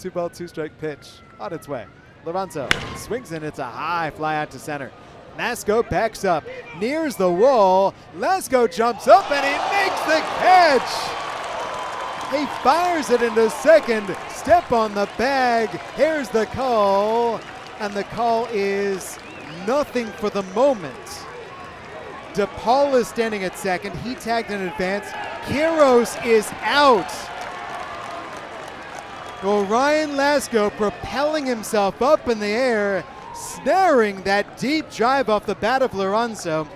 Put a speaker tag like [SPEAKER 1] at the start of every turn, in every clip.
[SPEAKER 1] 2-ball, 2-strike pitch on its way. Lorenzo swings in. It's a high fly out to center. Lasko backs up, nears the wall. Lasko jumps up and he makes the catch. He fires it into second. Step on the bag. Here's the call. And the call is nothing for the moment. DePaul is standing at second. He tagged in advance. Quiros is out. Well, Ryan Lasko propelling himself up in the air, snaring that deep drive off the bat of Lorenzo.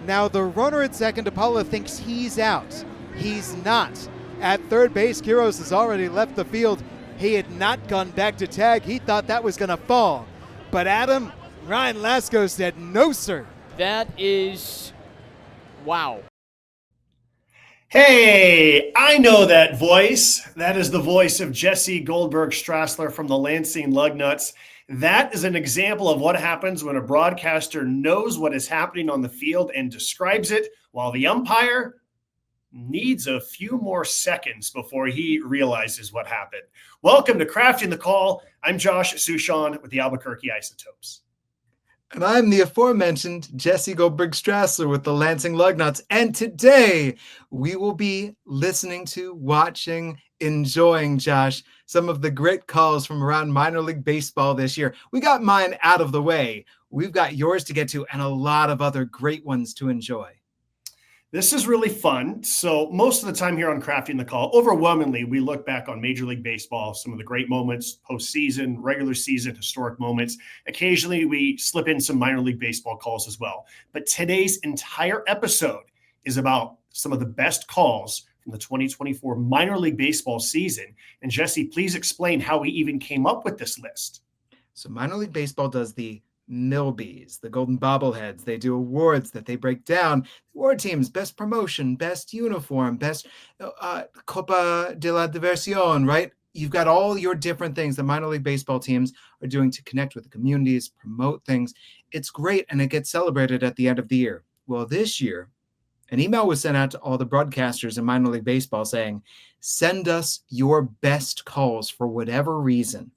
[SPEAKER 1] Now the runner at second, DePaul, thinks he's out. He's not. At third base, Quiros has already left the field. He had not gone back to tag. He thought that was going to fall. But Adam, Ryan Lasko said, no, sir.
[SPEAKER 2] That is, wow.
[SPEAKER 3] Hey, I know that voice. That is the voice of Jesse Goldberg Strassler from the Lansing Lugnuts. That is an example of what happens when a broadcaster knows what is happening on the field and describes it, while the umpire needs a few more seconds before he realizes what happened. Welcome to Crafting the Call. I'm Josh Suchon with the Albuquerque Isotopes.
[SPEAKER 4] And I'm the aforementioned Jesse Goldberg Strassler with the Lansing Lugnuts. And today we will be listening to, watching, enjoying, Josh, some of the great calls from around minor league baseball this year. We got mine out of the way. We've got yours to get to and a lot of other great ones to enjoy.
[SPEAKER 3] This is really fun. So most of the time here on Crafting the Call, overwhelmingly, we look back on Major League Baseball, some of the great moments, postseason, regular season, historic moments. Occasionally, we slip in some minor league baseball calls as well. But today's entire episode is about some of the best calls from the 2024 minor league baseball season. And Jesse, please explain how we even came up with this list.
[SPEAKER 4] So minor league baseball does the MiLBs, the golden bobbleheads. They do awards that they break down. Award teams, best promotion, best uniform, best Copa de la Diversión, right? You've got all your different things that minor league baseball teams are doing to connect with the communities, promote things. It's great, and it gets celebrated at the end of the year. Well, this year, an email was sent out to all the broadcasters in minor league baseball saying, send us your best calls for whatever reason.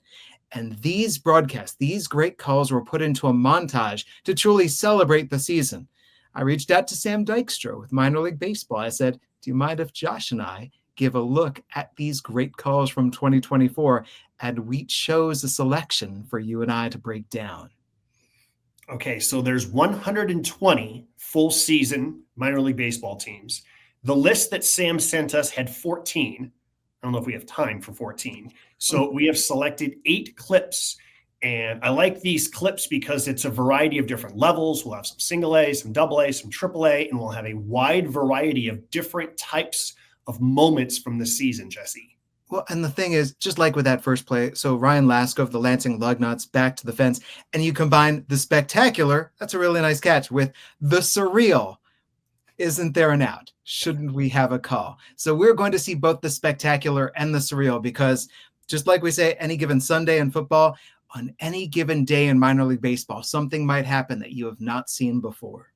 [SPEAKER 4] And these broadcasts, these great calls were put into a montage to truly celebrate the season. I reached out to Sam Dykstra with minor league baseball. I said, do you mind if Josh and I give a look at these great calls from 2024? And we chose a selection for you and I to break down.
[SPEAKER 3] Okay, so there's 120 full season minor league baseball teams. The list that Sam sent us had 14. I don't know if we have time for 14. So we have selected 8 clips. And I like these clips because it's a variety of different levels. We'll have some single A, some double A, some triple A, and we'll have a wide variety of different types of moments from the season, Jesse.
[SPEAKER 4] Well, and the thing is, just like with that first play, so Ryan Lasko of the Lansing Lugnuts back to the fence, and you combine the spectacular, that's a really nice catch, with the surreal. Isn't there an out? Shouldn't we have a call? So we're going to see both the spectacular and the surreal because just like we say, any given Sunday in football, on any given day in minor league baseball, something might happen that you have not seen before.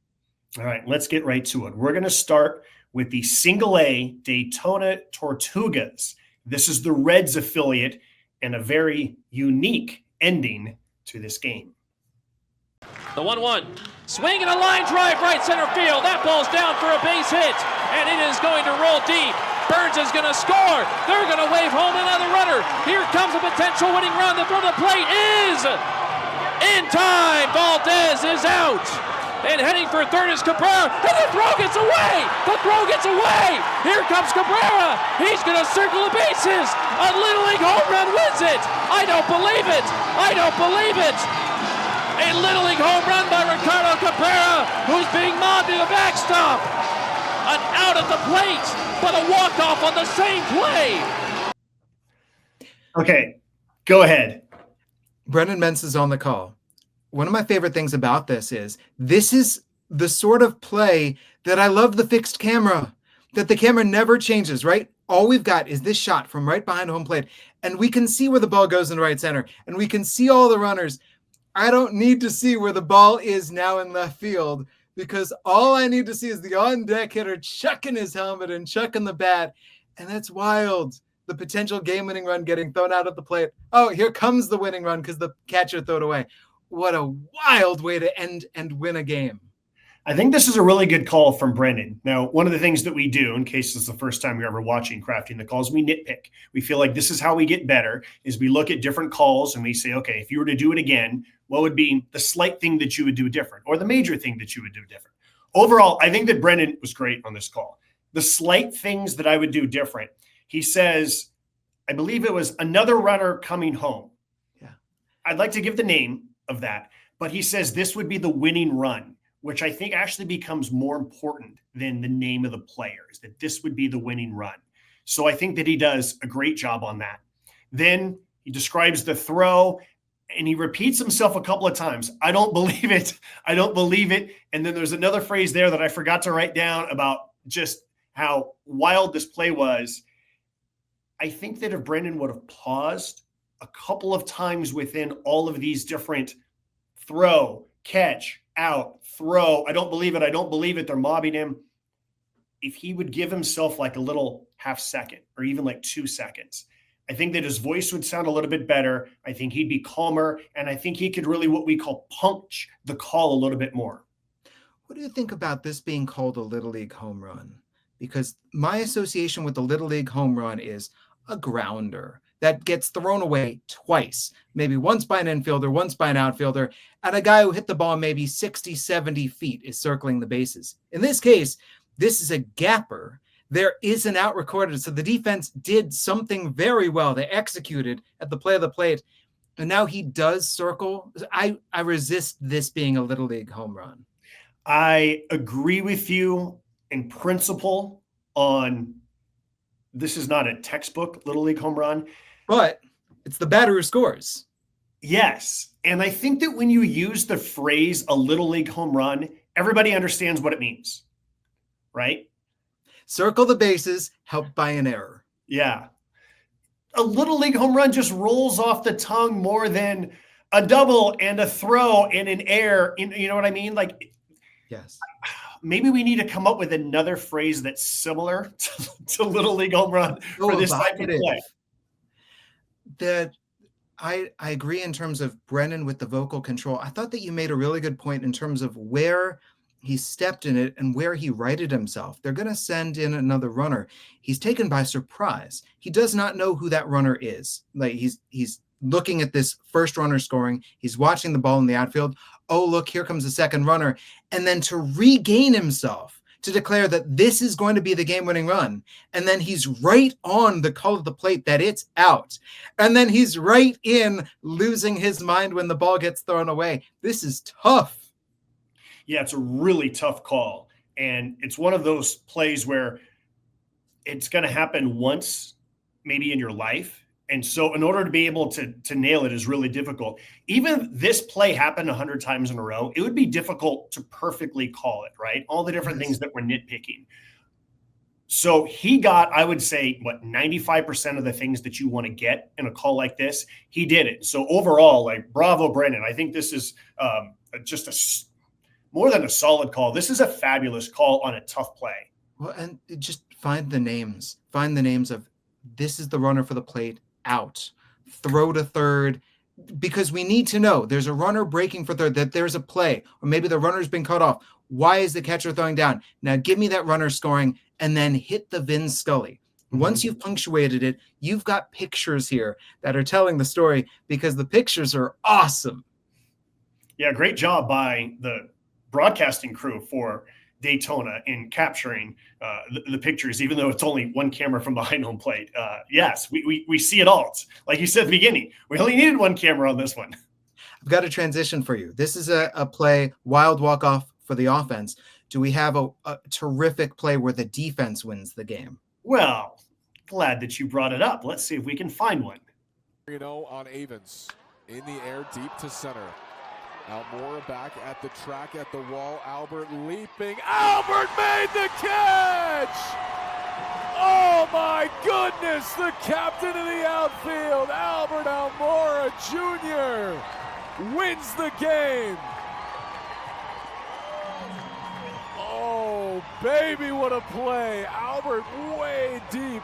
[SPEAKER 3] All right, let's get right to it. We're going to start with the single A Daytona Tortugas. This is the Reds affiliate and a very unique ending to this game.
[SPEAKER 2] The 1-1. Swing and a line drive right center field. That ball's down for a base hit, and it is going to roll deep. Burns is going to score. They're going to wave home another runner. Here comes a potential winning run. The throw to the plate is in time. Valdez is out. And heading for third is Cabrera. And the throw gets away. The throw gets away. Here comes Cabrera. He's going to circle the bases. A Little League home run wins it. I don't believe it. I don't believe it. A Little League home run by Ricardo Cabrera, who's being mobbed to the backstop. An out at the plate, but a walk-off on the same play.
[SPEAKER 3] Okay, go ahead.
[SPEAKER 4] Brennan Mense is on the call. One of my favorite things about this is the sort of play that I love the fixed camera, that the camera never changes, right? All we've got is this shot from right behind home plate, and we can see where the ball goes in right center, and we can see all the runners. I don't need to see where the ball is now in left field because all I need to see is the on-deck hitter chucking his helmet and chucking the bat, and that's wild. the potential game-winning run getting thrown out of the plate. Oh, here comes the winning run because the catcher threw it away. What a wild way to end and win a game.
[SPEAKER 3] I think this is a really good call from Brennan. Now, one of the things that we do, in case it's the first time you're ever watching Crafting the Calls, we nitpick. We feel like this is how we get better, is we look at different calls and we say, okay, if you were to do it again, what would be the slight thing that you would do different or the major thing that you would do different? Overall, I think that Brennan was great on this call. The slight things that I would do different, he says, I believe it was another runner coming home.
[SPEAKER 4] Yeah.
[SPEAKER 3] I'd like to give the name of that, but he says this would be the winning run, which I think actually becomes more important than the name of the players, that this would be the winning run. So I think that he does a great job on that. Then he describes the throw, and he repeats himself a couple of times. I don't believe it. I don't believe it. And then there's another phrase there that I forgot to write down about just how wild this play was. I think that if Brennan would have paused a couple of times within all of these different throw, catch, out, throw, I don't believe it, I don't believe it, they're mobbing him. If he would give himself like a little half second or even like 2 seconds, I think that his voice would sound a little bit better. I think he'd be calmer, and I think he could really what we call punch the call a little bit more.
[SPEAKER 4] What do you think about this being called a Little League home run? Because my association with the Little League home run is a grounder that gets thrown away twice, maybe once by an infielder, once by an outfielder, and a guy who hit the ball maybe 60, 70 feet is circling the bases. In this case, this is a gapper. There is an out recorded, so the defense did something very well. They executed at the play of the plate, and now he does circle. I resist this being a Little League home run.
[SPEAKER 3] I agree with you in principle on this is not a textbook Little League home run.
[SPEAKER 4] But it's the batter who scores.
[SPEAKER 3] Yes. And I think that when you use the phrase a Little League home run, everybody understands what it means, right?
[SPEAKER 4] Circle the bases, helped by an error.
[SPEAKER 3] Yeah. A Little League home run just rolls off the tongue more than a double and a throw and an error. You know what I mean? Like,
[SPEAKER 4] yes.
[SPEAKER 3] Maybe we need to come up with another phrase that's similar to Little League home run for this type of play.
[SPEAKER 4] That I agree in terms of Brennan with the vocal control. I thought that you made a really good point in terms of where he stepped in it and where he righted himself. They're going to send in another runner. He's taken by surprise. He does not know who that runner is. Like he's looking at this first runner scoring. He's watching the ball in the outfield. Oh, look, here comes the second runner. And then to regain himself, to declare that this is going to be the game-winning run. And then he's right on the call of the plate that it's out. And then he's right in losing his mind when the ball gets thrown away. This is tough.
[SPEAKER 3] Yeah, it's a really tough call. And it's one of those plays where it's going to happen once, maybe in your life. And so in order to be able to nail it is really difficult. Even if this play happened 100 times in a row, it would be difficult to perfectly call it, right? All the different things that we're nitpicking. So he got, I would say, 95% of the things that you want to get in a call like this, he did it. So overall, like, bravo, Brennan. I think this is just more than a solid call. This is a fabulous call on a tough play.
[SPEAKER 4] Well, and just find the names. Find the names of this is the runner for the plate, out, throw to third, because we need to know there's a runner breaking for third, that there's a play, or maybe the runner's been cut off. Why is the catcher throwing down? Now give me that runner scoring and then hit the Vin Scully. Once you've punctuated it, you've got pictures here that are telling the story because the pictures are awesome.
[SPEAKER 3] Yeah, great job by the broadcasting crew for Daytona in capturing the pictures, even though it's only one camera from behind home plate. Yes, we see it all. It's, like you said at the beginning, we only needed one camera on this one.
[SPEAKER 4] I've got a transition for you. This is a play, wild walk-off for the offense. Do we have a terrific play where the defense wins the game?
[SPEAKER 3] Well, glad that you brought it up. Let's see if we can find one.
[SPEAKER 5] Reno on Avens. In the air, deep to center. Maurer back at the track, at the wall. Albert leaping. Albert made the catch! Oh my goodness! The captain of the outfield, Albert Maurer Jr. wins the game. Oh baby, what a play! Albert way deep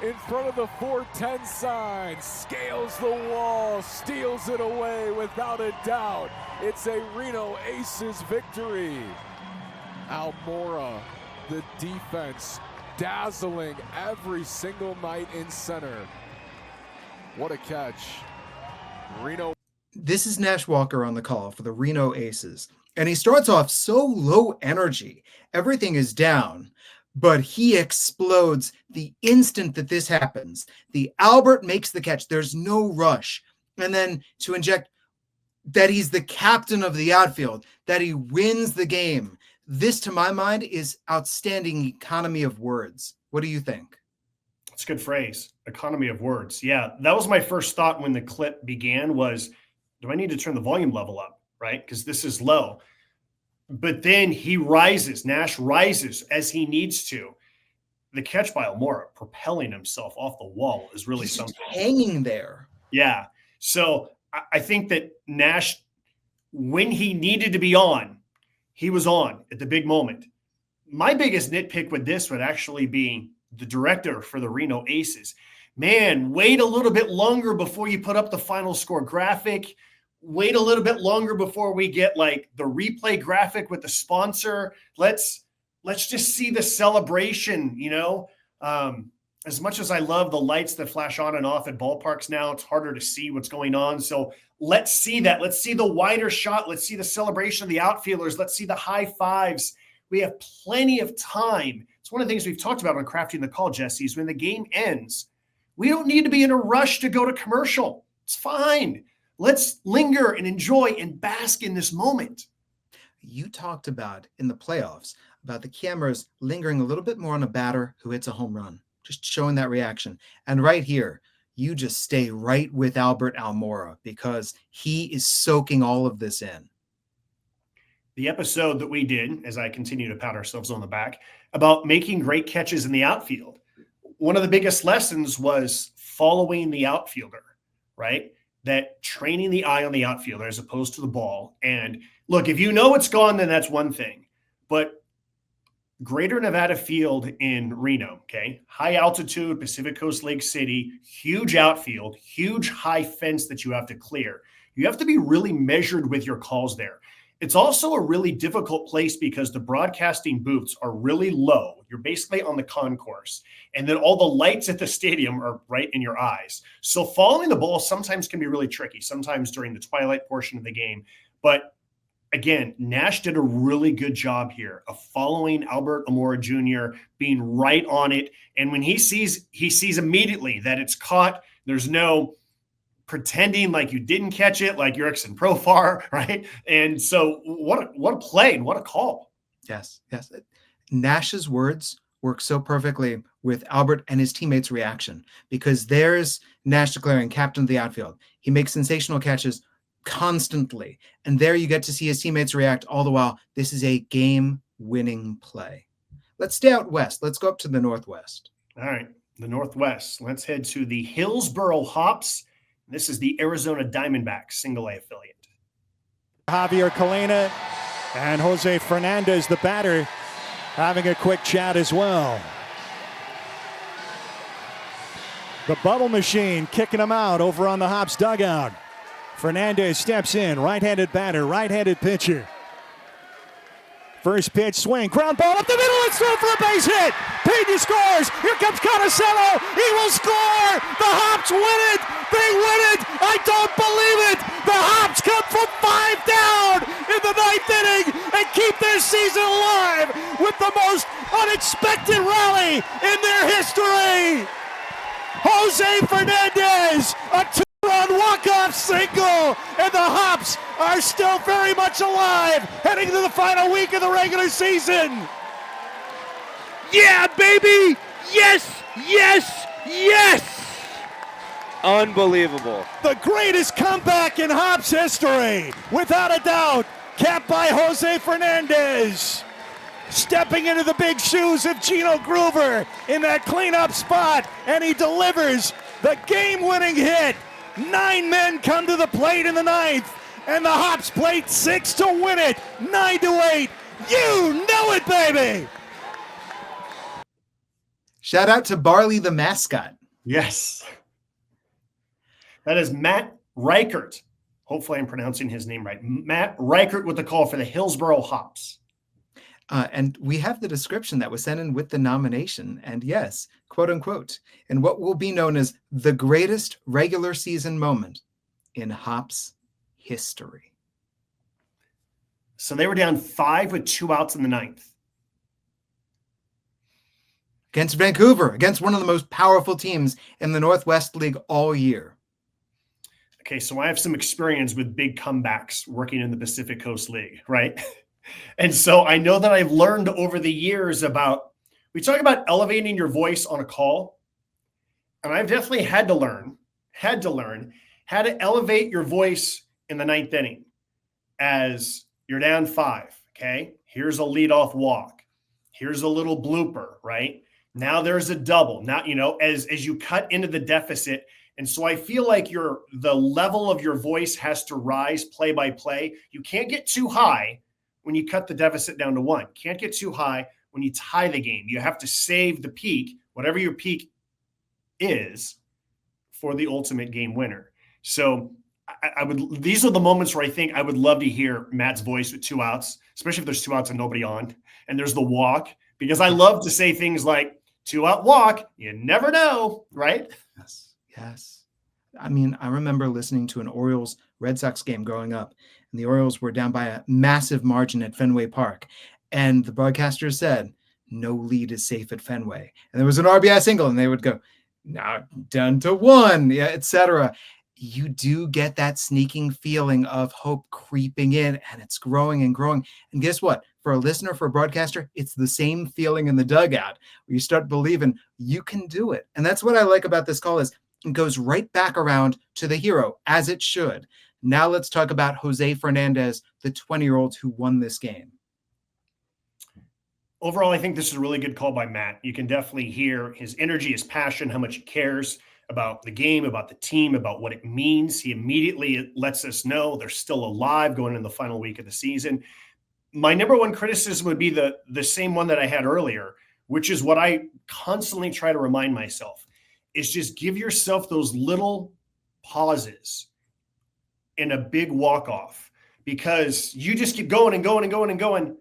[SPEAKER 5] in front of the 410 sign, scales the wall, steals it away without a doubt. It's a Reno Aces victory. Albuquerque, the defense, dazzling every single night in center. What a catch. Reno.
[SPEAKER 4] This is Nash Walker on the call for the Reno Aces. And he starts off so low energy. Everything is down, but he explodes the instant that this happens. The Albert makes the catch. There's no rush. And then to inject that he's the captain of the outfield, that he wins the game. This, to my mind, is outstanding economy of words. What do you think?
[SPEAKER 3] That's a good phrase. Economy of words. Yeah, that was my first thought when the clip began was, do I need to turn the volume level up, right? Because this is low. But then he rises. Nash rises as he needs to. The catch by Maurer, propelling himself off the wall, is really
[SPEAKER 4] He's
[SPEAKER 3] something.
[SPEAKER 4] Just hanging there.
[SPEAKER 3] Yeah. So I think that Nash, when he needed to be on, he was on at the big moment. My biggest nitpick with this would actually be the director for the Reno Aces. Man, wait a little bit longer before you put up the final score graphic. Wait a little bit longer before we get like the replay graphic with the sponsor. Let's just see the celebration, you know. As much as I love the lights that flash on and off at ballparks now, it's harder to see what's going on. So let's see that. Let's see the wider shot. Let's see the celebration of the outfielders. Let's see the high fives. We have plenty of time. It's one of the things we've talked about on Crafting the Call, Jesse, is when the game ends, we don't need to be in a rush to go to commercial. It's fine. Let's linger and enjoy and bask in this moment.
[SPEAKER 4] You talked about in the playoffs about the cameras lingering a little bit more on a batter who hits a home run, just showing that reaction. And right here, you just stay right with Albert Albuquerque because he is soaking all of this in.
[SPEAKER 3] The episode that we did, as I continue to pat ourselves on the back, about making great catches in the outfield. One of the biggest lessons was following the outfielder, right? That training the eye on the outfielder as opposed to the ball. And look, if you know it's gone, then that's one thing. But Greater Nevada Field in Reno, okay? High altitude, Pacific Coast Lake City, huge outfield, huge high fence that you have to clear. You have to be really measured with your calls there. It's also a really difficult place because the broadcasting booths are really low. You're basically on the concourse. And then all the lights at the stadium are right in your eyes. So following the ball sometimes can be really tricky, sometimes during the twilight portion of the game. But again, Nash did a really good job here of following Albert Albuquerque Jr., being right on it. And when he sees immediately that it's caught, there's no pretending like you didn't catch it, like Erickson Profar, right? And so what a play and what a call.
[SPEAKER 4] Yes. Nash's words work so perfectly with Albert and his teammates' reaction because there's Nash declaring captain of the outfield. He makes sensational catches constantly. And there you get to see his teammates react all the while. This is a game-winning play. Let's stay out west. Let's go up to the Northwest.
[SPEAKER 3] All right, the Northwest. Let's head to the Hillsboro Hops. This is the Arizona Diamondbacks single-A affiliate.
[SPEAKER 6] Javier Calena and Jose Fernandez, the batter, having a quick chat as well. The bubble machine kicking him out over on the Hops dugout. Fernandez steps in, right-handed batter, right-handed pitcher. First pitch swing, ground ball up the middle, it's through for a base hit. Pena scores, here comes Conacello, he will score! The Hops win it, they win it, I don't believe it! The Hops come from 5 down in the 9th inning and keep their season alive with the most unexpected rally in their history! Jose Fernandez, a two-run walk-off single, and the Hops are still very much alive, heading to the final week of the regular season.
[SPEAKER 7] Yeah, baby! Yes! Yes! Yes! Unbelievable.
[SPEAKER 6] The greatest comeback in Hops history, without a doubt, capped by Jose Fernandez. Stepping into the big shoes of Gino Groover in that cleanup spot, and he delivers the game-winning hit. 9 men come to the plate in the 9th, and the Hops played 6 to win it, 9-8. You know it, baby!
[SPEAKER 4] Shout out to Barley the mascot.
[SPEAKER 3] Yes. That is Matt Rychert. Hopefully I'm pronouncing his name right. Matt Rychert with the call for the Hillsboro Hops.
[SPEAKER 4] And we have the description that was sent in with the nomination. And yes, quote unquote, in what will be known as the greatest regular season moment in Hops history.
[SPEAKER 3] So they were down 5 with 2 outs in the 9th.
[SPEAKER 4] Against Vancouver, against one of the most powerful teams in the Northwest League all year.
[SPEAKER 3] Okay, so I have some experience with big comebacks working in the Pacific Coast League, right? And so I know that I've learned over the years about, we talk about elevating your voice on a call. And I've definitely had to learn how to elevate your voice in the 9th inning as you're down 5. Okay. Here's a leadoff walk. Here's a little blooper, right? Now there's a double. Now, as you cut into the deficit. And so I feel like the level of your voice has to rise play by play. You can't get too high when you cut the deficit down to 1. Can't get too high when you tie the game. You have to save the peak, whatever your peak is, for the ultimate game winner. So these are the moments where I think I would love to hear Matt's voice with 2 outs, especially if there's 2 outs and nobody on, and there's the walk, because I love to say things like 2-out walk. You never know, right?
[SPEAKER 4] Yes. I mean, I remember listening to an Orioles Red Sox game growing up, and the Orioles were down by a massive margin at Fenway Park. And the broadcaster said, no lead is safe at Fenway. And there was an RBI single, and they would go, now down to 1, yeah, etc. You do get that sneaking feeling of hope creeping in, and it's growing and growing. And guess what? For a listener, for a broadcaster, it's the same feeling in the dugout where you start believing you can do it. And that's what I like about this call is it goes right back around to the hero, as it should. Now let's talk about Jose Fernandez, the 20-year-old who won this game.
[SPEAKER 3] Overall, I think this is a really good call by Matt. You can definitely hear his energy, his passion, how much he cares about the game, about the team, about what it means. He immediately lets us know they're still alive going in the final week of the season. My number one criticism would be the same one that I had earlier, which is what I constantly try to remind myself, is just give yourself those little pauses in a big walk-off, because you just keep going and going and going and going.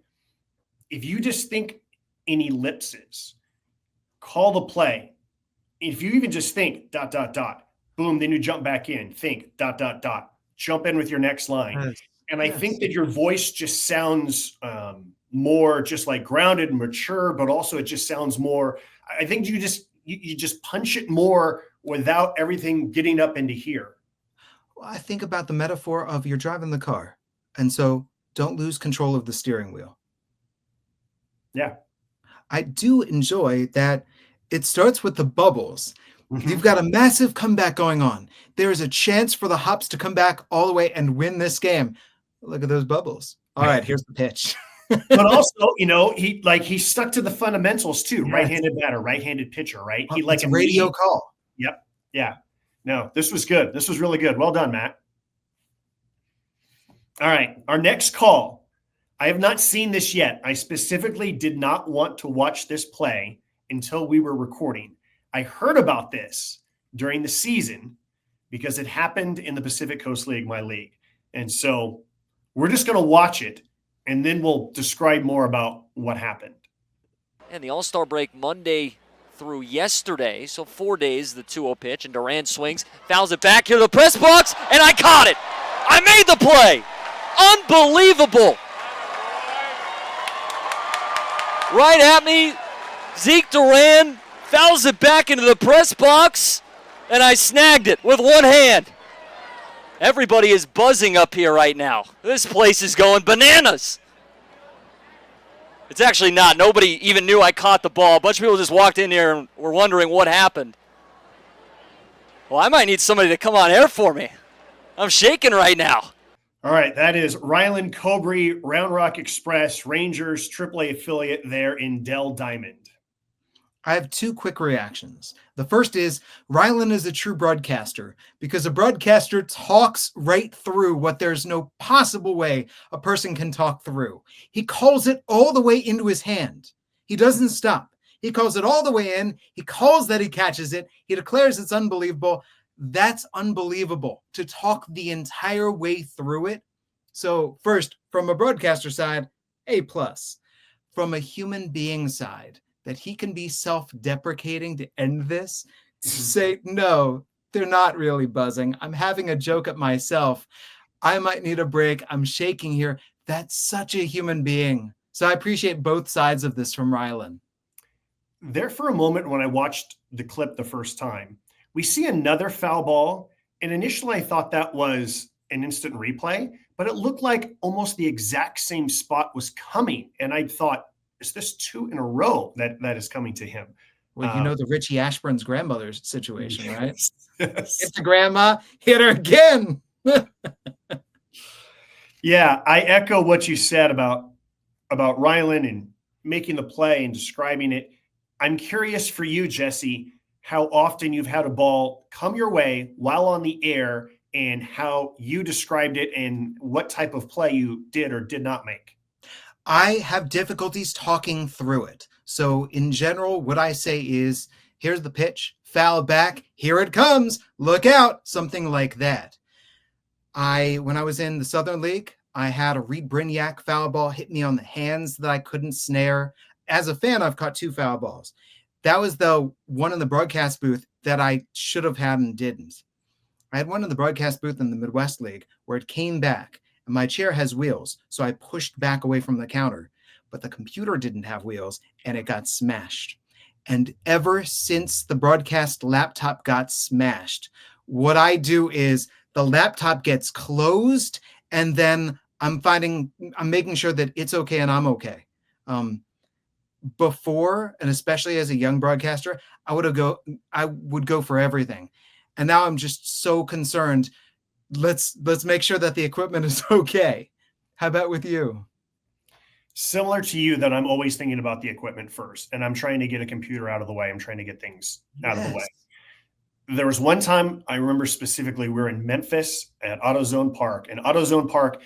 [SPEAKER 3] If you just think in ellipses, call the play. If you even just think ... boom, then you jump back in, think ... jump in with your next line.
[SPEAKER 4] Yes.
[SPEAKER 3] And I think that your voice just sounds more just like grounded and mature, but also it just sounds more, I think you just punch it more without everything getting up into here.
[SPEAKER 4] Well, I think about the metaphor of you're driving the car, and so don't lose control of the steering wheel.
[SPEAKER 3] Yeah.
[SPEAKER 4] I do enjoy that it starts with the bubbles. You've got a massive comeback going on. There is a chance for the Hops to come back all the way and win this game. Look at those bubbles. All right, here's the pitch.
[SPEAKER 3] But also, he stuck to the fundamentals too.
[SPEAKER 4] Yes.
[SPEAKER 3] Right-handed batter, right-handed pitcher, right? He
[SPEAKER 4] It's a radio call.
[SPEAKER 3] Yep. Yeah. No, this was good. This was really good. Well done, Matt. All right. Our next call. I have not seen this yet. I specifically did not want to watch this play until we were recording. I heard about this during the season because it happened in the Pacific Coast League, my league. And so we're just going to watch it, and then we'll describe more about what happened.
[SPEAKER 8] And the All-Star break Monday through yesterday, so 4 days, the 2-0 pitch, and Duran swings, fouls it back here to the press box, and I caught it. I made the play. Unbelievable. Right at me, Zeke Duran fouls it back into the press box, and I snagged it with one hand. Everybody is buzzing up here right now. This place is going bananas. It's actually not. Nobody even knew I caught the ball. A bunch of people just walked in here and were wondering what happened. Well, I might need somebody to come on air for me. I'm shaking right now.
[SPEAKER 3] All right, that is Rylan Kobre, Round Rock Express, Rangers, AAA affiliate there in Dell Diamond.
[SPEAKER 4] I have 2 quick reactions. The first is Rylan is a true broadcaster because a broadcaster talks right through what there's no possible way a person can talk through. He calls it all the way into his hand. He doesn't stop. He calls it all the way in. He calls that he catches it. He declares it's unbelievable. That's unbelievable to talk the entire way through it. So first, from a broadcaster side, A+. From a human being side, that he can be self-deprecating to end this, say, no, they're not really buzzing. I'm having a joke at myself. I might need a break. I'm shaking here. That's such a human being. So I appreciate both sides of this from Rylan.
[SPEAKER 3] There for a moment when I watched the clip the first time, we see another foul ball. And initially I thought that was an instant replay, but it looked like almost the exact same spot was coming. And I thought, is this 2 in a row that is coming to him?
[SPEAKER 4] Well, you know the Richie Ashburn's grandmother's situation, right?
[SPEAKER 3] Yes.
[SPEAKER 4] Hit the grandma, hit her again.
[SPEAKER 3] Yeah, I echo what you said about Rylan and making the play and describing it. I'm curious for you, Jesse, how often you've had a ball come your way while on the air and how you described it and what type of play you did or did not make.
[SPEAKER 4] I have difficulties talking through it. So in general, what I say is, here's the pitch, foul back, here it comes, look out, something like that. When I was in the Southern League, I had a Reed Brignac foul ball hit me on the hands that I couldn't snare. As a fan, I've caught 2 foul balls. That was the one in the broadcast booth that I should have had and didn't. I had one in the broadcast booth in the Midwest League where it came back. And my chair has wheels, so I pushed back away from the counter. But the computer didn't have wheels, and it got smashed. And ever since the broadcast laptop got smashed, what I do is the laptop gets closed, and then I'm making sure that it's okay and I'm okay. Before, and especially as a young broadcaster, I would go for everything. And now I'm just so concerned. Let's make sure that the equipment is okay. How about with you?
[SPEAKER 3] Similar to you, that I'm always thinking about the equipment first, and I'm trying to get a computer out of the way. I'm trying to get things out of the way. There was one time I remember specifically, we were in Memphis at AutoZone Park. And AutoZone Park,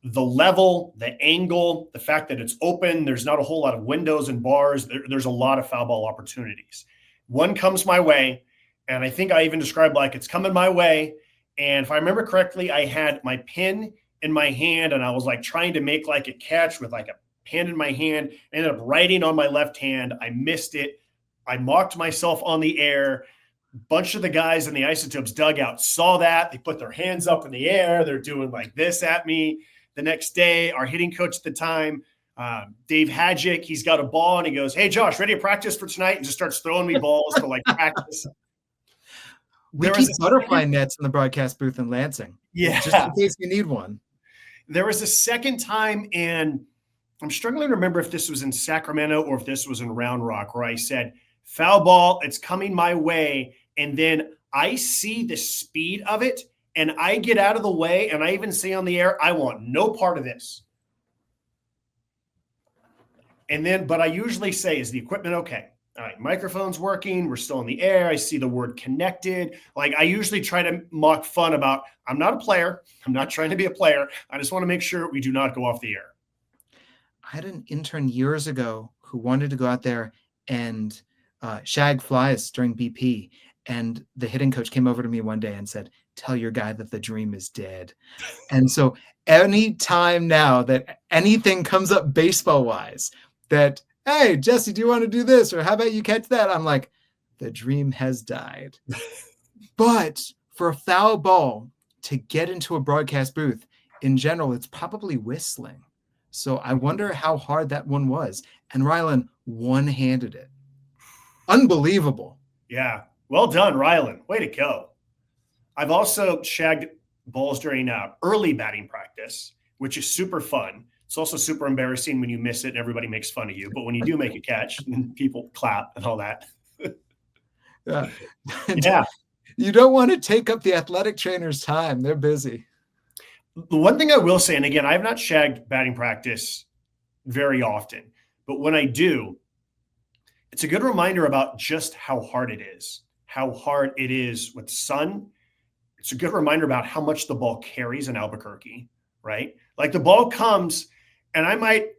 [SPEAKER 3] the level, the angle, the fact that it's open, there's not a whole lot of windows and bars. There's a lot of foul ball opportunities. One comes my way, and I think I even described like it's coming my way. And if I remember correctly, I had my pin in my hand and I was like trying to make like a catch with like a pen in my hand. I ended up writing on my left hand. I missed it. I mocked myself on the air. A bunch of the guys in the Isotopes dugout saw that. They put their hands up in the air. They're doing like this at me. The next day, our hitting coach at the time, Dave Hadjick, he's got a ball and he goes, "Hey, Josh, ready to practice for tonight?" And just starts throwing me balls to like practice.
[SPEAKER 4] We keep butterfly nets in the broadcast booth in Lansing.
[SPEAKER 3] Yeah.
[SPEAKER 4] Just in case you need one.
[SPEAKER 3] There was a second time, and I'm struggling to remember if this was in Sacramento or if this was in Round Rock, where I said, foul ball, it's coming my way. And then I see the speed of it, and I get out of the way, and I even say on the air, I want no part of this. And then, but I usually say, is the equipment okay? All right, microphone's working. We're still in the air. I see the word connected. Like I usually try to mock fun about, I'm not a player. I'm not trying to be a player. I just want to make sure we do not go off the air.
[SPEAKER 4] I had an intern years ago who wanted to go out there and shag flies during BP. And the hitting coach came over to me one day and said, "Tell your guy that the dream is dead." And so any time now that anything comes up baseball wise that, "Hey, Jesse, do you want to do this?" Or "How about you catch that?" I'm like, the dream has died. But for a foul ball to get into a broadcast booth, in general, it's probably whistling. So I wonder how hard that one was. And Rylan one-handed it. Unbelievable.
[SPEAKER 3] Yeah. Well done, Rylan. Way to go. I've also shagged balls during early batting practice, which is super fun. It's also super embarrassing when you miss it and everybody makes fun of you. But when you do make a catch, and people clap and all that.
[SPEAKER 4] Yeah.
[SPEAKER 3] Yeah.
[SPEAKER 4] You don't want to take up the athletic trainer's time. They're busy.
[SPEAKER 3] The one thing I will say, and again, I have not shagged batting practice very often, but when I do, it's a good reminder about just how hard it is with sun. It's a good reminder about how much the ball carries in Albuquerque, right? Like the ball comes and I might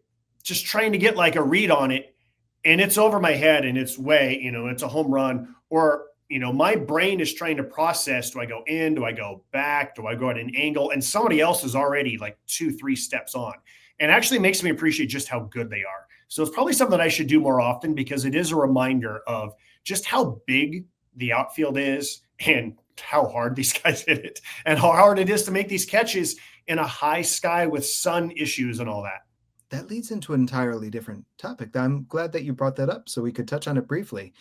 [SPEAKER 3] just trying to get like a read on it. and it's over my head and it's way, it's a home run, or, my brain is trying to process, do I go in, do I go back, do I go at an angle? And somebody else is already like 2-3 steps on, and actually makes me appreciate just how good they are. So it's probably something that I should do more often, because it is a reminder of just how big the outfield is and how hard these guys hit it and how hard it is to make these catches in a high sky with sun issues and all that.
[SPEAKER 4] That leads into an entirely different topic. I'm glad that you brought that up so we could touch on it briefly.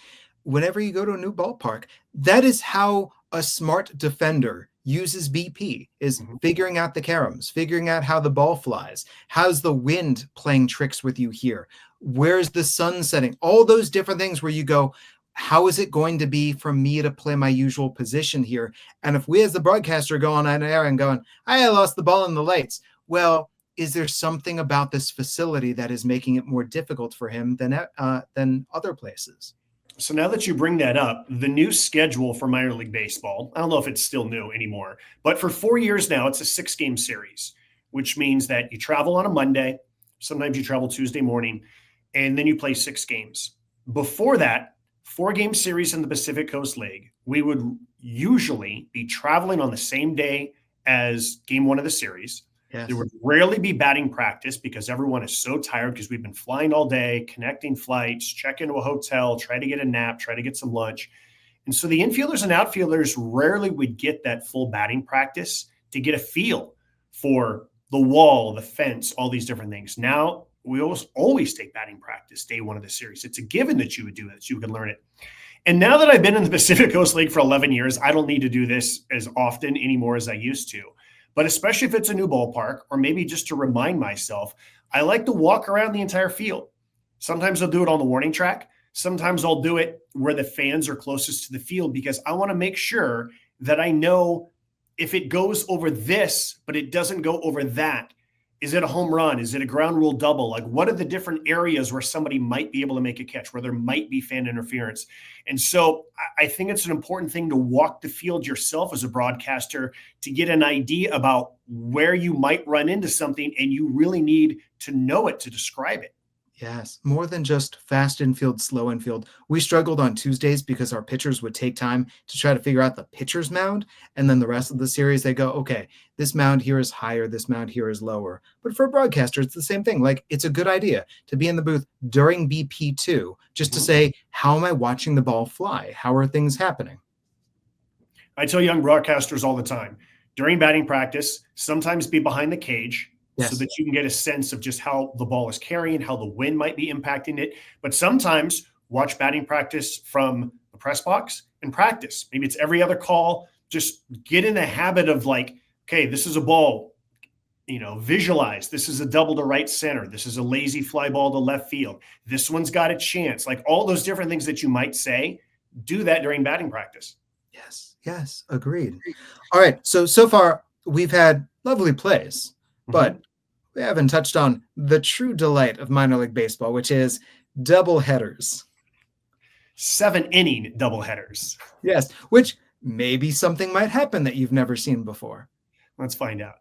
[SPEAKER 4] Whenever you go to a new ballpark, that is how a smart defender uses BP, is figuring out the caroms, figuring out how the ball flies. How's the wind playing tricks with you here? Where's the sun setting? All those different things where you go, how is it going to be for me to play my usual position here? And if we as the broadcaster go on air and going, I lost the ball in the lights. Well, is there something about this facility that is making it more difficult for him than other places?
[SPEAKER 3] So now that you bring that up, the new schedule for minor league baseball, I don't know if it's still new anymore, but for 4 years now, it's a 6-game series, which means that you travel on a Monday, sometimes you travel Tuesday morning, and then you play 6 games. Before that, 4-game series in the Pacific Coast League, we would usually be traveling on the same day as game 1 of the series.
[SPEAKER 4] Yes.
[SPEAKER 3] There would rarely be batting practice because everyone is so tired because we've been flying all day, connecting flights, check into a hotel, try to get a nap, try to get some lunch. And so the infielders and outfielders rarely would get that full batting practice to get a feel for the wall, the fence, all these different things. Now, we always take batting practice day 1 of the series. It's a given that you would do it, so you can learn it. And now that I've been in the Pacific Coast League for 11 years, I don't need to do this as often anymore as I used to. But especially if it's a new ballpark, or maybe just to remind myself, I like to walk around the entire field. Sometimes I'll do it on the warning track. Sometimes I'll do it where the fans are closest to the field, because I want to make sure that I know if it goes over this, but it doesn't go over that. Is it a home run? Is it a ground rule double? Like, what are the different areas where somebody might be able to make a catch, where there might be fan interference? And so I think it's an important thing to walk the field yourself as a broadcaster to get an idea about where you might run into something, and you really need to know it to describe it.
[SPEAKER 4] Yes, more than just fast infield, slow infield. We struggled on Tuesdays because our pitchers would take time to try to figure out the pitcher's mound. And then the rest of the series, they go, okay, this mound here is higher, this mound here is lower. But for a broadcaster, it's the same thing. Like, it's a good idea to be in the booth during BP2 just to say, how am I watching the ball fly? How are things happening?
[SPEAKER 3] I tell young broadcasters all the time, during batting practice, sometimes be behind the cage.
[SPEAKER 4] Yes.
[SPEAKER 3] So that you can get a sense of just how the ball is carrying, how the wind might be impacting it. But sometimes watch batting practice from the press box and practice. Maybe it's every other call. Just get in the habit of like, okay, this is a ball, visualize. This is a double to right center. This is a lazy fly ball to left field. This one's got a chance. Like, all those different things that you might say, do that during batting practice.
[SPEAKER 4] Yes, agreed. All right, so far we've had lovely plays. But we haven't touched on the true delight of minor league baseball, which is double headers.
[SPEAKER 3] 7-inning double headers.
[SPEAKER 4] Yes, which maybe something might happen that you've never seen before.
[SPEAKER 3] Let's find out.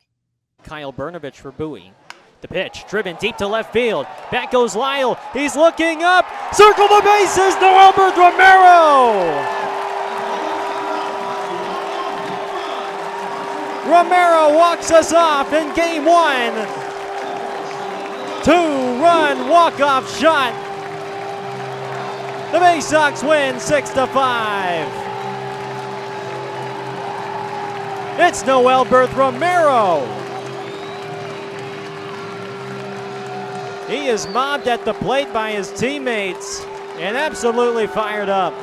[SPEAKER 9] Kyle Bernovich for Bowie. The pitch, driven deep to left field. Back goes Lyle. He's looking up. Circle the bases. Noelbert Romero. Romero walks us off in game 1. 2-run walk-off shot. The Bay Sox win 6-5. It's Noelbert Romero. He is mobbed at the plate by his teammates and absolutely fired up.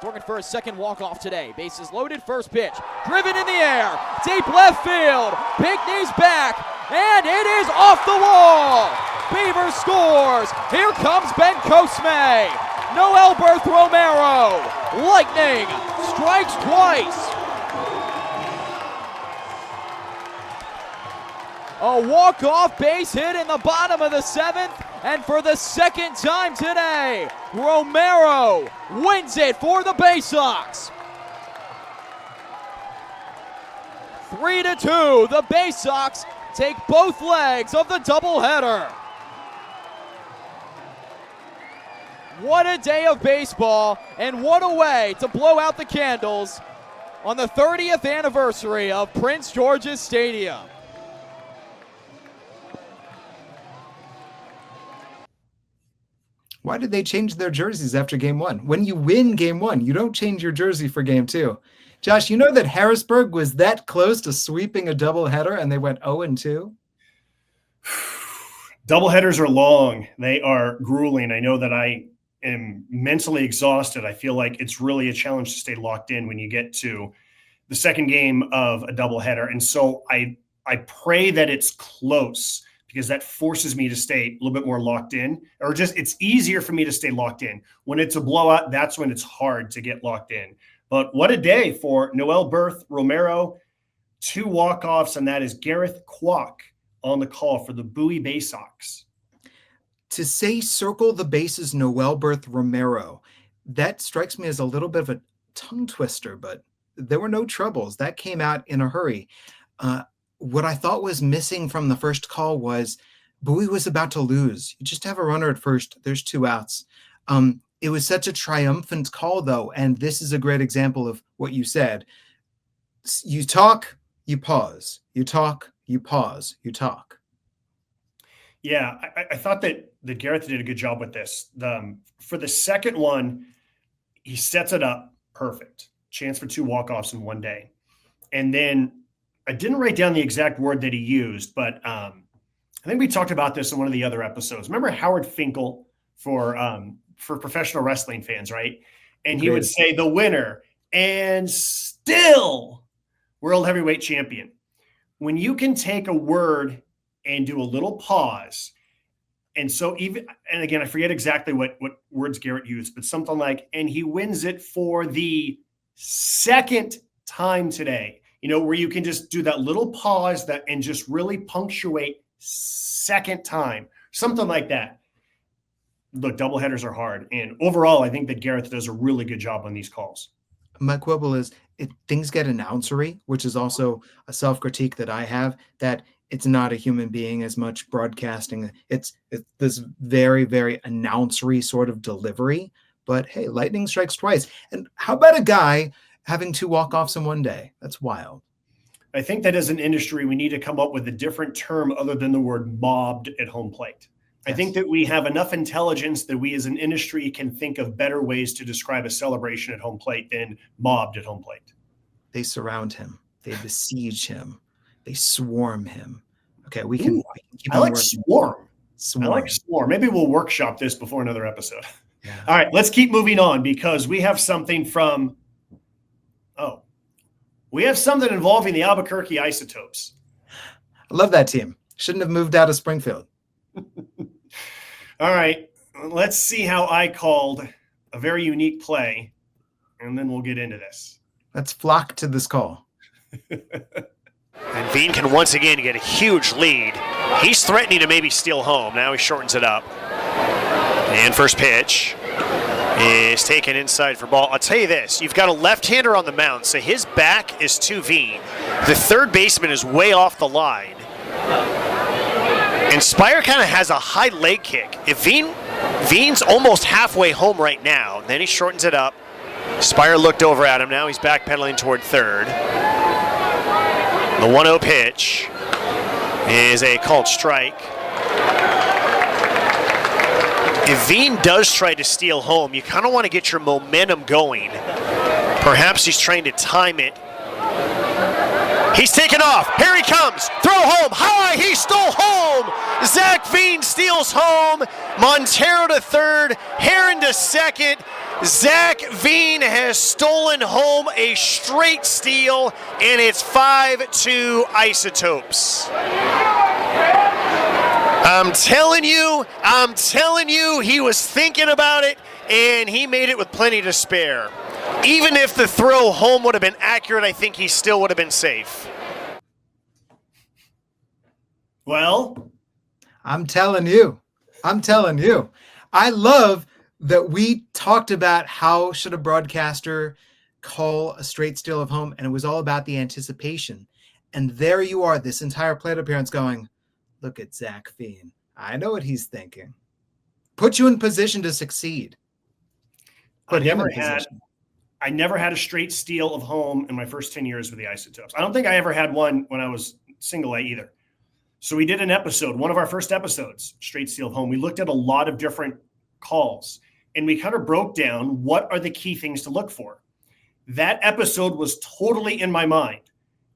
[SPEAKER 10] Working for a second walk-off today. Bases loaded, first pitch. Driven in the air. Deep left field. Pinckney's back. And it is off the wall. Beaver scores. Here comes Ben Cosme. Noelbert Romero. Lightning strikes twice. A walk-off base hit in the bottom of the 7th. And for the second time today, Romero wins it for the Bay Sox. 3-2, the Bay Sox take both legs of the doubleheader. What a day of baseball, and what a way to blow out the candles on the 30th anniversary of Prince George's Stadium.
[SPEAKER 4] Why did they change their jerseys after game one? When you win game one, you don't change your jersey for game two. Josh, you know that Harrisburg was that close to sweeping a doubleheader and they went 0-2?
[SPEAKER 3] Doubleheaders are long. They are grueling. I know that I am mentally exhausted. I feel like it's really a challenge to stay locked in when you get to the second game of a doubleheader. And so I pray that it's close, because that forces me to stay a little bit more locked in, or just it's easier for me to stay locked in. When it's a blowout, that's when it's hard to get locked in. But what a day for Noel Berth Romero, 2 walk-offs, and that is Gareth Kwok on the call for the Bowie Bay Sox.
[SPEAKER 4] To say circle the bases Noel Berth Romero, that strikes me as a little bit of a tongue twister, but there were no troubles. That came out in a hurry. What I thought was missing from the first call was Bowie was about to lose. You just have a runner at first. There's 2 outs. It was such a triumphant call, though, and this is a great example of what you said. You talk, you pause. You talk, you pause. You talk.
[SPEAKER 3] Yeah, I thought that Gareth did a good job with this. For the second one, he sets it up perfect. Chance for 2 walk-offs in one day. And then I didn't write down the exact word that he used, but I think we talked about this in one of the other episodes. Remember Howard Finkel for professional wrestling fans, right? And he would say the winner and still world heavyweight champion. When you can take a word and do a little pause, and so and again, I forget exactly what words Garrett used, but something like, and he wins it for the second time today. You know, where you can just do that little pause and just really punctuate second time, something like that. Look, doubleheaders are hard. And overall, I think that Gareth does a really good job on these calls.
[SPEAKER 4] My quibble is things get announcery, which is also a self-critique that I have, that it's not a human being as much broadcasting. It's this very, very announcery sort of delivery. But hey, lightning strikes twice. And how about a guy having 2 walk-offs in one day? That's wild.
[SPEAKER 3] I think that as an industry, we need to come up with a different term other than the word mobbed at home plate. Yes. I think that we have enough intelligence that we as an industry can think of better ways to describe a celebration at home plate than mobbed at home plate.
[SPEAKER 4] They surround him. They besiege him. They swarm him. Okay, we can keep
[SPEAKER 3] I like swarm.
[SPEAKER 4] Swarm.
[SPEAKER 3] I like swarm. Maybe we'll workshop this before another episode.
[SPEAKER 4] Yeah.
[SPEAKER 3] All right, let's keep moving on, because we have something from we have something involving the Albuquerque Isotopes.
[SPEAKER 4] I love that team. Shouldn't have moved out of Springfield.
[SPEAKER 3] All right, let's see how I called a very unique play, and then we'll get into this.
[SPEAKER 4] Let's flock to this call.
[SPEAKER 11] And Veen can once again get a huge lead. He's threatening to maybe steal home. Now he shortens it up. And first pitch is taken inside for ball. I'll tell you this, you've got a left-hander on the mound, so his back is to Veen. The third baseman is way off the line. And Spire kind of has a high leg kick. If Veen's almost halfway home right now, then he shortens it up. Spire looked over at him. Now he's backpedaling toward third. The 1-0 pitch is a called strike. If Veen does try to steal home, you kind of want to get your momentum going. Perhaps he's trying to time it. He's taken off. Here he comes. Throw home. High. He stole home. Zach Veen steals home. Montero to third. Heron to second. Zach Veen has stolen home a straight steal, and it's 5-2 Isotopes. I'm telling you, he was thinking about it, and he made it with plenty to spare. Even if the throw home would have been accurate, I think he still would have been safe.
[SPEAKER 3] Well,
[SPEAKER 4] I'm telling you. I love that we talked about how should a broadcaster call a straight steal of home, and it was all about the anticipation. And there you are, this entire plate appearance going, look at Zach Veen. I know what he's thinking. Put you in position to succeed. put him in
[SPEAKER 3] had.
[SPEAKER 4] position.
[SPEAKER 3] I never had a straight steal of home in my first 10 years with the Isotopes. I don't think I ever had one when I was single A either. So we did an episode, one of our first episodes, straight steal of home. We looked at a lot of different calls, and we kind of broke down what are the key things to look for. That episode was totally in my mind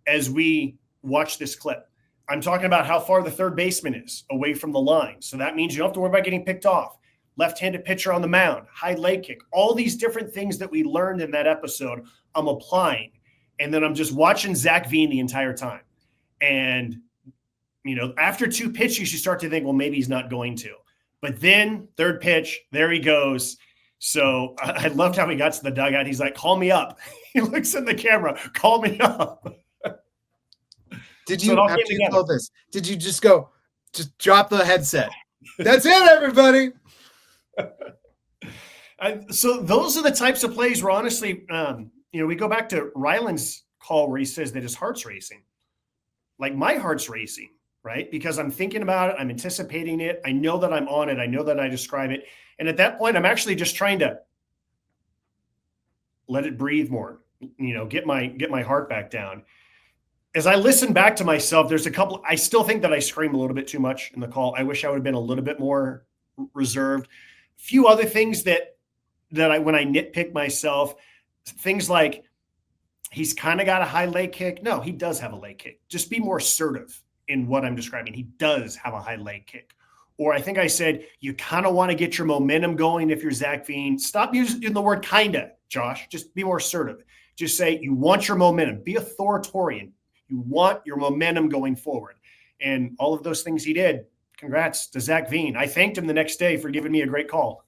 [SPEAKER 3] as we watched this clip. I'm talking about how far the third baseman is away from the line. So that means you don't have to worry about getting picked off. Left-handed pitcher on the mound, high leg kick, all these different things that we learned in that episode, I'm applying. And then I'm just watching Zach Veen the entire time. And, you know, after 2 pitches, you start to think, well, maybe he's not going to. But then third pitch, there he goes. So I loved how he got to the dugout. He's like, call me up. He looks in the camera, call me up.
[SPEAKER 4] Did you, after you told this, did you just drop the headset? That's it, everybody.
[SPEAKER 3] So those are the types of plays where honestly, we go back to Rylan's call where he says that his heart's racing. Like my heart's racing, right? Because I'm thinking about it. I'm anticipating it. I know that I'm on it. I know that I describe it. And at that point, I'm actually just trying to let it breathe more, get my heart back down. As I listen back to myself, there's a couple, I still think that I scream a little bit too much in the call. I wish I would have been a little bit more reserved. Few other things that when I nitpick myself, things like he's kind of got a high leg kick. No, he does have a leg kick. Just be more assertive in what I'm describing. He does have a high leg kick. Or I think I said, you kind of want to get your momentum going if you're Zach Veen. Stop using the word kinda, Josh. Just be more assertive. Just say you want your momentum. Be authoritarian. You want your momentum going forward. And all of those things he did. Congrats to Zach Veen. I thanked him the next day for giving me a great call.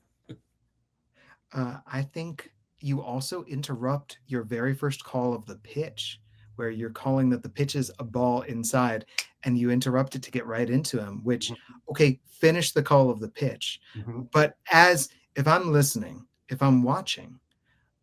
[SPEAKER 4] I think you also interrupt your very first call of the pitch, where you're calling that the pitch is a ball inside, and you interrupt it to get right into him, which, okay, finish the call of the pitch. Mm-hmm. But if I'm listening, if I'm watching,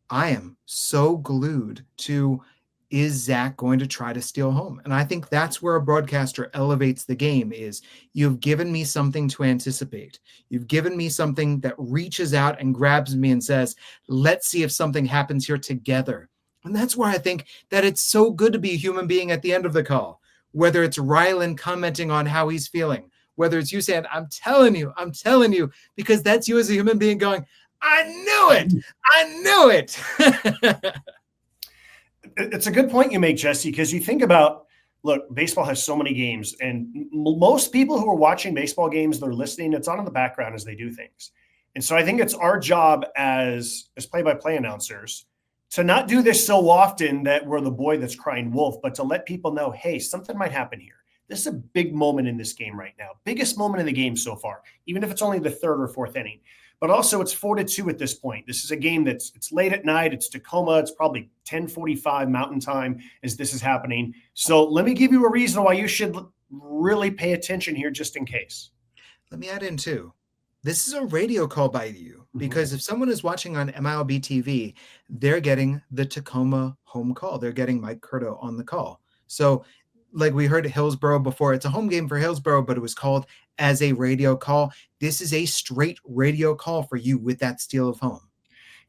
[SPEAKER 4] I am so glued to, is Zach going to try to steal home? And I think that's where a broadcaster elevates the game is you've given me something to anticipate. You've given me something that reaches out and grabs me and says, let's see if something happens here together. And that's where I think that it's so good to be a human being at the end of the call, whether it's Rylan commenting on how he's feeling, whether it's you saying, I'm telling you, because that's you as a human being going, I knew it.
[SPEAKER 3] It's a good point you make, Jesse, because you think about, look, baseball has so many games, and most people who are watching baseball games, they're listening, it's on in the background as they do things. And so I think it's our job as play-by-play announcers to not do this so often that we're the boy that's crying wolf, but to let people know, hey, something might happen here. This is a big moment in this game right now. Biggest moment in the game so far, even if it's only the third or fourth inning. But also it's 4-2 at this point. This is a game it's late at night. It's Tacoma. It's probably 10:45 Mountain Time as this is happening. So let me give you a reason why you should really pay attention here just in case.
[SPEAKER 4] Let me add in too. This is a radio call by you because if someone is watching on MiLB TV, they're getting the Tacoma home call. They're getting Mike Curto on the call. So like we heard at Hillsboro before, it's a home game for Hillsboro, but it was called as a radio call. This is a straight radio call for you with that steal of home.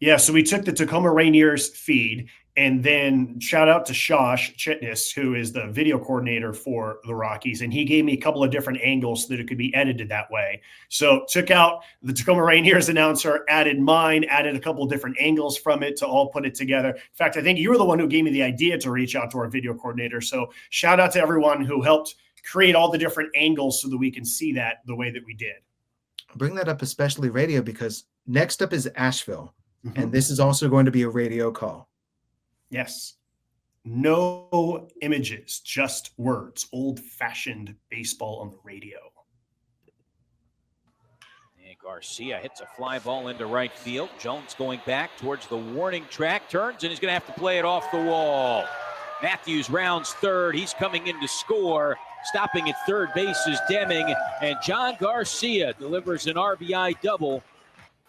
[SPEAKER 3] Yeah, so we took the Tacoma Rainiers feed, and then shout out to Shosh Chitness, who is the video coordinator for the Rockies, and he gave me a couple of different angles so that it could be edited that way. So took out the Tacoma Rainiers announcer, added mine, added a couple of different angles from it to all put it together. In fact, I think you were the one who gave me the idea to reach out to our video coordinator. So shout out to everyone who helped create all the different angles so that we can see that the way that we did.
[SPEAKER 4] I'll bring that up, especially radio, because next up is Asheville, and this is also going to be a radio call.
[SPEAKER 3] Yes. No images, just words. Old-fashioned baseball on the radio.
[SPEAKER 12] And Garcia hits a fly ball into right field. Jones going back towards the warning track, turns, and he's going to have to play it off the wall. Matthews rounds third. He's coming in to score. Stopping at third base is Deming, and John Garcia delivers an RBI double.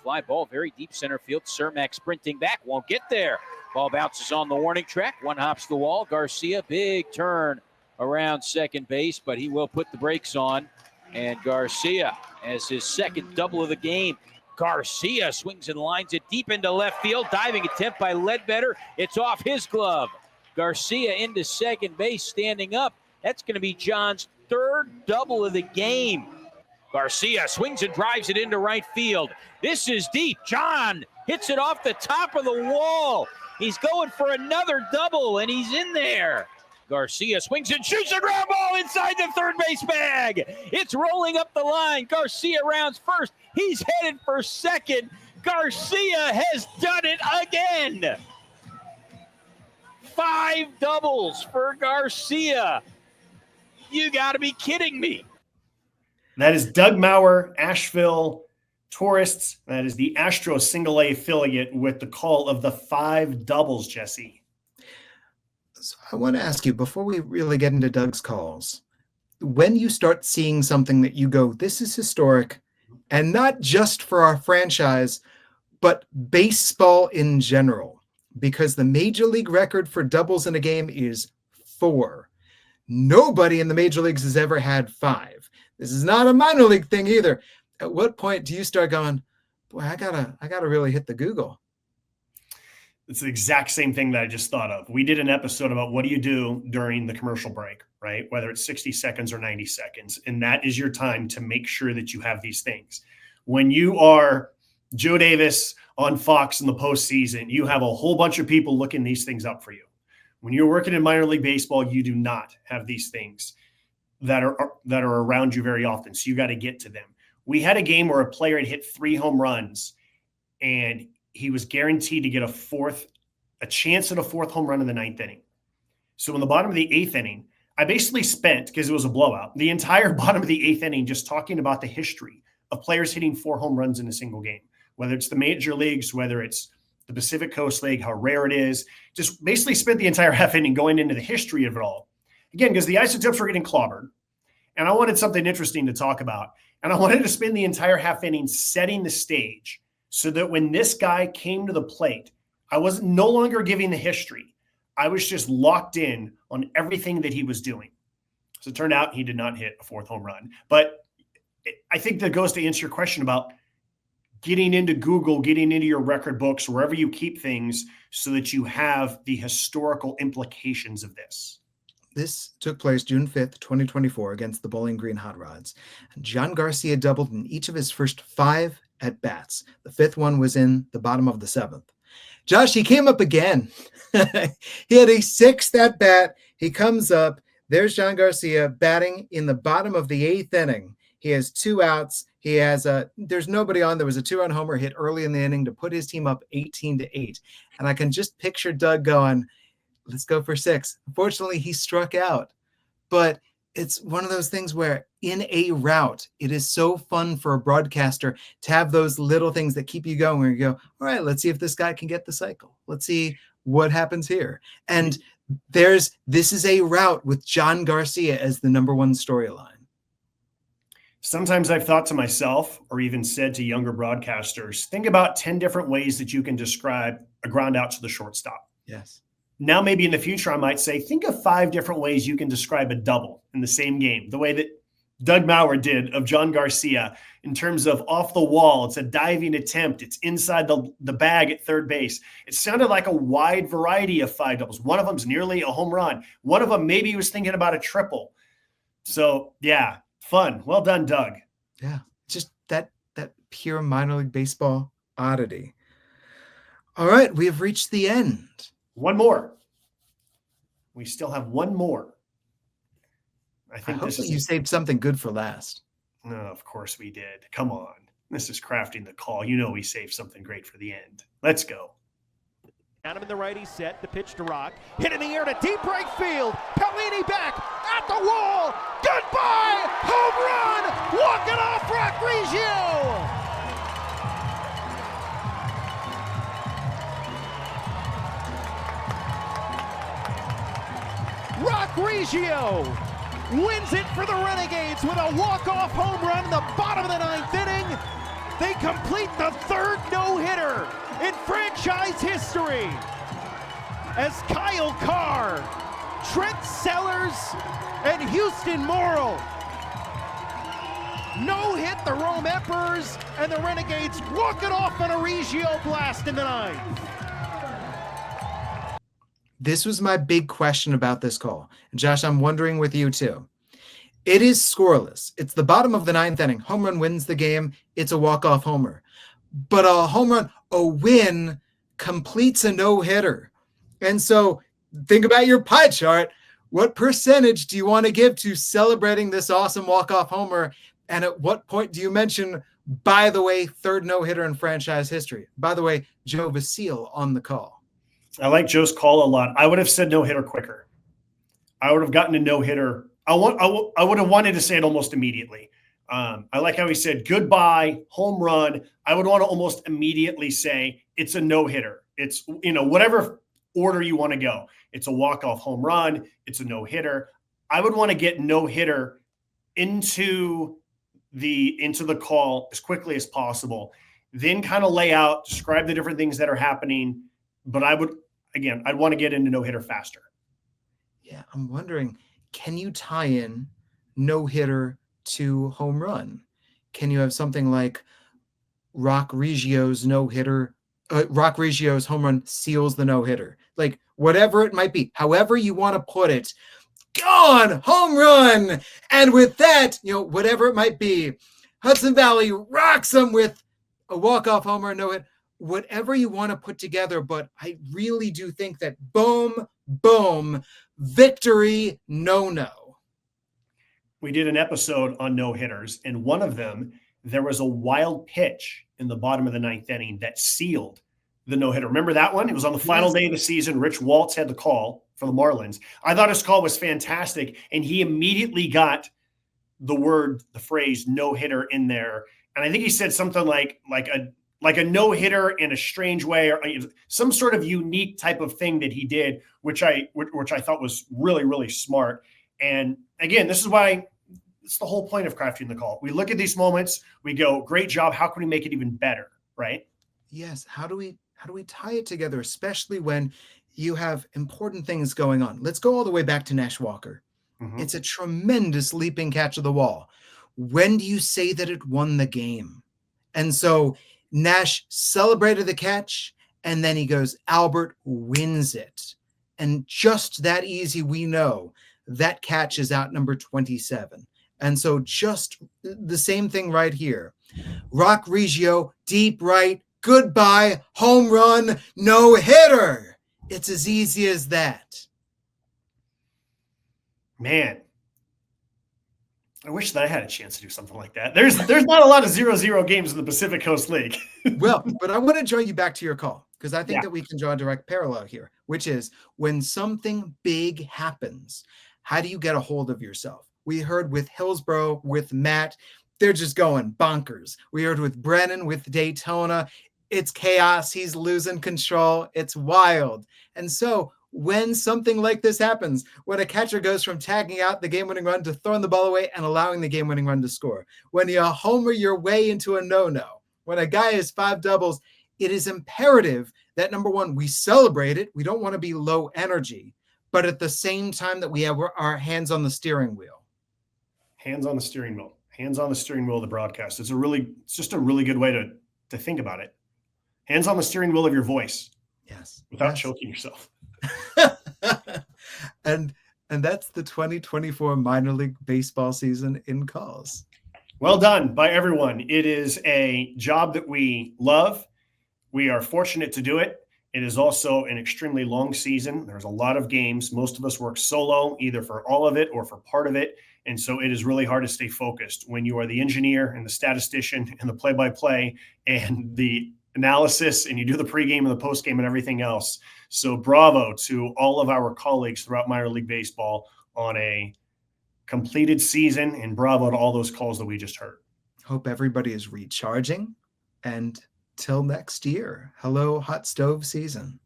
[SPEAKER 12] Fly ball very deep center field. Cermak sprinting back, won't get there. Ball bounces on the warning track. One hops the wall. Garcia, big turn around second base, but he will put the brakes on. And Garcia has his second double of the game. Garcia swings and lines it deep into left field. Diving attempt by Ledbetter. It's off his glove. Garcia into second base, standing up. That's going to be John's third double of the game. Garcia swings and drives it into right field. This is deep. John hits it off the top of the wall. He's going for another double, and he's in there. Garcia swings and shoots a ground ball inside the third base bag. It's rolling up the line. Garcia rounds first. He's headed for second. Garcia has done it again. 5 doubles for Garcia. You got to be kidding me.
[SPEAKER 3] That is Doug Maurer, Asheville Tourists. That is the Astro single A affiliate with the call of the 5 doubles, Jesse.
[SPEAKER 4] So I want to ask you, before we really get into Doug's calls, when you start seeing something that you go, this is historic, and not just for our franchise, but baseball in general, because the major league record for doubles in a game is 4. Nobody in the major leagues has ever had 5. This is not a minor league thing either. At what point do you start going, boy, I gotta really hit the Google?
[SPEAKER 3] It's the exact same thing that I just thought of. We did an episode about what do you do during the commercial break, right? Whether it's 60 seconds or 90 seconds. And that is your time to make sure that you have these things. When you are Joe Davis on Fox in the postseason, you have a whole bunch of people looking these things up for you. When you're working in minor league baseball, you do not have these things that are around you very often. So you got to get to them. We had a game where a player had hit 3 home runs, and he was guaranteed to get a chance at a 4th home run in the 9th inning. So in the bottom of the 8th inning, I basically spent, because it was a blowout, the entire bottom of the 8th inning just talking about the history of players hitting 4 home runs in a single game, whether it's the major leagues, whether it's the Pacific Coast League, how rare it is. Just basically spent the entire half inning going into the history of it all. Again, because the Isotopes were getting clobbered, and I wanted something interesting to talk about. And I wanted to spend the entire half inning setting the stage so that when this guy came to the plate, I was no longer giving the history. I was just locked in on everything that he was doing. So it turned out he did not hit a 4th home run. But I think that goes to answer your question about getting into Google, getting into your record books, wherever you keep things, so that you have the historical implications of this.
[SPEAKER 4] This took place June 5th, 2024 against the Bowling Green Hot Rods. John Garcia doubled in each of his first 5 at-bats. The 5th one was in the bottom of the 7th. Josh, he came up again. He had a 6th at-bat. He comes up. There's John Garcia batting in the bottom of the 8th inning. He has 2 outs. He has there's nobody on. There was a 2-run homer hit early in the inning to put his team up 18-8. And I can just picture Doug going, let's go for 6. Unfortunately, he struck out. But it's one of those things where in a route, it is so fun for a broadcaster to have those little things that keep you going where you go, all right, let's see if this guy can get the cycle. Let's see what happens here. And this is a route with John Garcia as the number 1 storyline.
[SPEAKER 3] Sometimes I've thought to myself, or even said to younger broadcasters, think about 10 different ways that you can describe a ground out to the shortstop.
[SPEAKER 4] Yes.
[SPEAKER 3] Now, maybe in the future, I might say, think of 5 different ways you can describe a double in the same game, the way that Doug Maurer did of John Garcia in terms of off the wall. It's a diving attempt. It's inside the bag at third base. It sounded like a wide variety of 5 doubles. One of them's nearly a home run. One of them, maybe he was thinking about a triple. So, yeah, fun. Well done, Doug.
[SPEAKER 4] Yeah, just that pure minor league baseball oddity. All right, we have reached the end.
[SPEAKER 3] One more. We still have one more. I think
[SPEAKER 4] hope you saved something good for last.
[SPEAKER 3] No, of course we did. Come on. This is crafting the call. You know we saved something great for the end. Let's go.
[SPEAKER 6] Down him in the righty set, the pitch to Rock. Hit in the air to deep right field. Pellini back at the wall. Goodbye! Home run! Walking off Rock Grigio! Rock Grigio wins it for the Renegades with a walk-off home run in the bottom of the 9th inning. They complete the 3rd no-hitter in franchise history as Kyle Carr, Trent Sellers, and Houston Morrill no-hit the Rome Emperors, and the Renegades walk it off on a Reggio blast in the ninth.
[SPEAKER 4] This was my big question about this call. And Josh, I'm wondering with you too. It is scoreless. It's the bottom of the ninth inning. Home run wins the game. It's a walk-off homer. But a home run, a win, completes a no-hitter. And so think about your pie chart. What percentage do you want to give to celebrating this awesome walk-off homer? And at what point do you mention, by the way, third no-hitter in franchise history? By the way, Joe Vasile on the call.
[SPEAKER 3] I like Joe's call a lot. I would have said no-hitter quicker. I would have gotten a no-hitter. I would have wanted to say it almost immediately. I like how he said goodbye, home run. I would want to almost immediately say it's a no-hitter. It's, whatever order you want to go. It's a walk-off home run. It's a no-hitter. I would want to get no-hitter into the call as quickly as possible. Then kind of lay out, describe the different things that are happening. But I'd want to get into no-hitter faster.
[SPEAKER 4] Yeah, I'm wondering, can you tie in no-hitter to home run? Can you have something like Rock Reggio's no-hitter, Rock Reggio's home run seals the no-hitter? Like, whatever it might be, however you want to put it, gone, home run! And with that, whatever it might be, Hudson Valley rocks them with a walk-off homer, no-hit, whatever you want to put together. But I really do think that boom, boom, victory, no.
[SPEAKER 3] We did an episode on no-hitters, and one of them, there was a wild pitch in the bottom of the ninth inning that sealed the no-hitter. Remember that one? It was on the final day of the season. Rich Waltz had the call for the Marlins. I thought his call was fantastic, and he immediately got the phrase no-hitter in there. And I think he said something like a no-hitter in a strange way, or some sort of unique type of thing that he did, which I thought was really, really smart. And again, this is why it's the whole point of crafting the call. We look at these moments, we go, great job. How can we make it even better? Right?
[SPEAKER 4] Yes. How do we tie it together, especially when you have important things going on? Let's go all the way back to Nash Walker. Mm-hmm. It's a tremendous leaping catch of the wall. When do you say that it won the game? And so Nash celebrated the catch, and then he goes, Albert wins it. And just that easy, we know that catch is out number 27. And so just the same thing right here. Rock Reggio, deep right, goodbye, home run, no hitter. It's as easy as that.
[SPEAKER 3] Man, I wish that I had a chance to do something like that. There's not a lot of 0-0 games in the Pacific Coast League.
[SPEAKER 4] Well, but I want to draw you back to your call, because I think that we can draw a direct parallel here, which is when something big happens, how do you get a hold of yourself? We heard with Hillsboro, with Matt, they're just going bonkers. We heard with Brennan, with Daytona, it's chaos. He's losing control. It's wild. And so when something like this happens, when a catcher goes from tagging out the game-winning run to throwing the ball away and allowing the game-winning run to score, when you homer your way into a no-no, when a guy has 5 doubles, it is imperative that, number one, we celebrate it. We don't want to be low energy, but at the same time that we have our hands on the steering wheel.
[SPEAKER 3] Hands on the steering wheel. Hands on the steering wheel of the broadcast. It's just a really good way to think about it. Hands on the steering wheel of your voice.
[SPEAKER 4] Yes.
[SPEAKER 3] Without choking yourself.
[SPEAKER 4] And that's the 2024 minor league baseball season in calls.
[SPEAKER 3] Well done by everyone. It is a job that we love. We are fortunate to do it. It is also an extremely long season. There's a lot of games. Most of us work solo, either for all of it or for part of it. And so it is really hard to stay focused when you are the engineer and the statistician and the play-by-play and the analysis, and you do the pregame and the postgame and everything else. So bravo to all of our colleagues throughout minor league baseball on a completed season, and bravo to all those calls that we just heard.
[SPEAKER 4] Hope everybody is recharging, and till next year, hello hot stove season.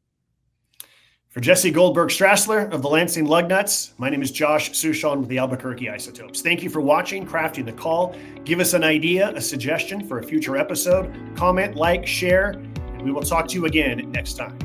[SPEAKER 3] For Jesse Goldberg-Strassler of the Lansing Lugnuts, my name is Josh Suchon with the Albuquerque Isotopes. Thank you for watching Crafting the Call. Give us an idea, a suggestion for a future episode. Comment, like, share, and we will talk to you again next time.